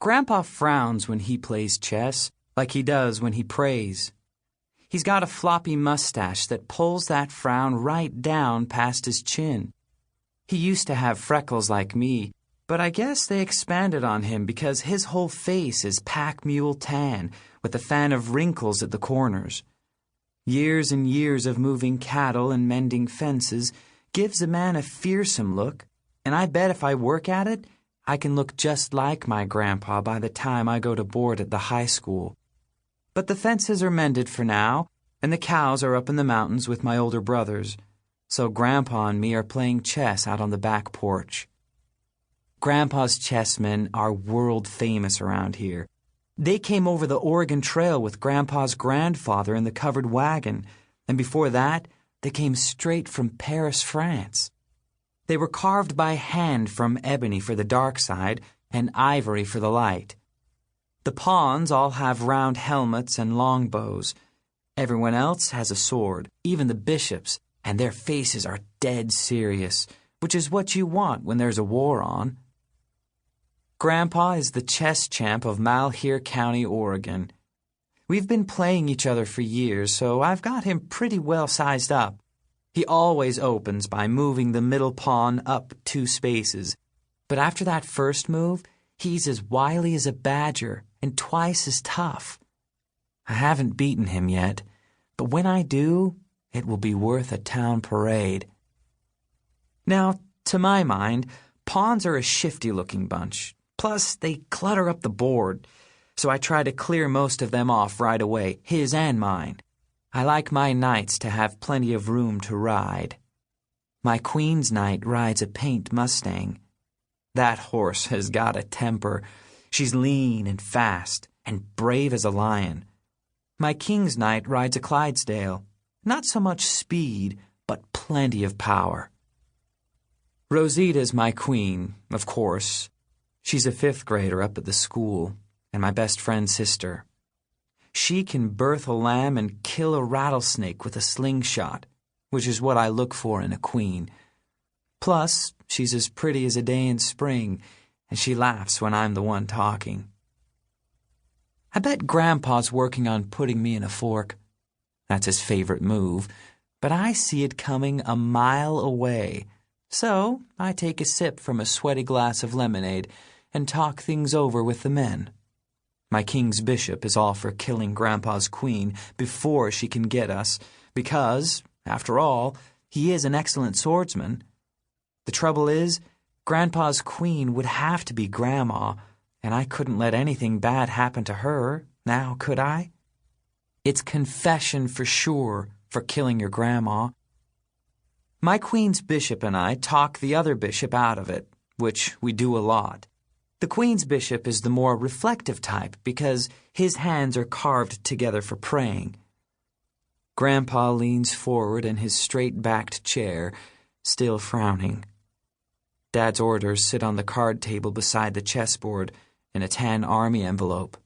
Grandpa frowns when he plays chess, like he does when he prays. He's got a floppy mustache that pulls that frown right down past his chin. He used to have freckles like me, but I guess they expanded on him because his whole face is pack mule tan with a fan of wrinkles at the corners. Years and years of moving cattle and mending fences gives a man a fearsome look, and I bet if I work at it, I can look just like my grandpa by the time I go to board at the high school. But the fences are mended for now, and the cows are up in the mountains with my older brothers, so Grandpa and me are playing chess out on the back porch. Grandpa's chessmen are world famous around here. They came over the Oregon Trail with Grandpa's grandfather in the covered wagon, and before that, they came straight from Paris, France. They were carved by hand from ebony for the dark side and ivory for the light. The pawns all have round helmets and long bows. Everyone else has a sword, even the bishops, and their faces are dead serious, which is what you want when there's a war on. Grandpa is the chess champ of Malheur County, Oregon. We've been playing each other for years, so I've got him pretty well sized up. He always opens by moving the middle pawn up 2 spaces, but after that first move, he's as wily as a badger and twice as tough. I haven't beaten him yet, but when I do, it will be worth a town parade. Now, to my mind, pawns are a shifty-looking bunch. Plus, they clutter up the board, so I try to clear most of them off right away, his and mine. I like my knights to have plenty of room to ride. My queen's knight rides a paint Mustang. That horse has got a temper. She's lean and fast, and brave as a lion. My king's knight rides a Clydesdale. Not so much speed, but plenty of power. Rosita's my queen, of course. She's a 5th grader up at the school, and my best friend's sister. She can birth a lamb and kill a rattlesnake with a slingshot, which is what I look for in a queen. Plus, she's as pretty as a day in spring, and she laughs when I'm the one talking. I bet Grandpa's working on putting me in a fork. That's his favorite move, but I see it coming a mile away. So I take a sip from a sweaty glass of lemonade and talk things over with the men. My king's bishop is all for killing Grandpa's queen before she can get us, because, after all, he is an excellent swordsman. The trouble is, Grandpa's queen would have to be Grandma, and I couldn't let anything bad happen to her, now could I? It's confession for sure for killing your grandma. My queen's bishop and I talk the other bishop out of it, which we do a lot. The queen's bishop is the more reflective type because his hands are carved together for praying. Grandpa leans forward in his straight-backed chair, still frowning. Dad's orders sit on the card table beside the chessboard in a tan army envelope.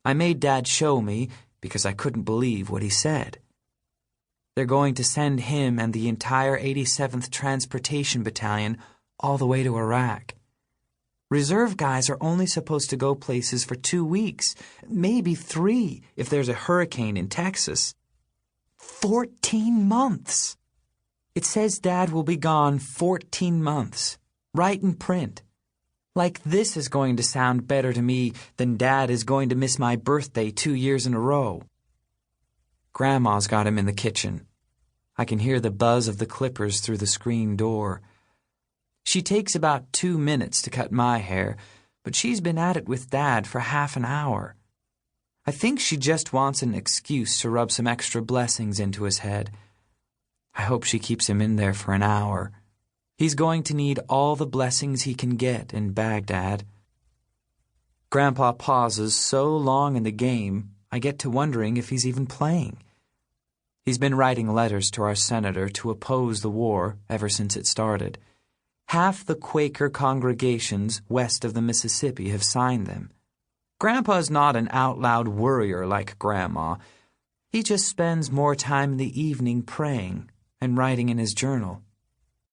I made Dad show me because I couldn't believe what he said. They're going to send him and the entire 87th Transportation Battalion all the way to Iraq. Reserve guys are only supposed to go places for 2 weeks, maybe 3 if there's a hurricane in Texas. 14 months! It says Dad will be gone 14 months, right in print. Like this is going to sound better to me than Dad is going to miss my birthday 2 years in a row. Grandma's got him in the kitchen. I can hear the buzz of the clippers through the screen door. She takes about 2 minutes to cut my hair, but she's been at it with Dad for half an hour. I think she just wants an excuse to rub some extra blessings into his head. I hope she keeps him in there for an hour. He's going to need all the blessings he can get in Baghdad. Grandpa pauses so long in the game, I get to wondering if he's even playing. He's been writing letters to our senator to oppose the war ever since it started. Half the Quaker congregations west of the Mississippi have signed them. Grandpa's not an out-loud worrier like Grandma. He just spends more time in the evening praying and writing in his journal.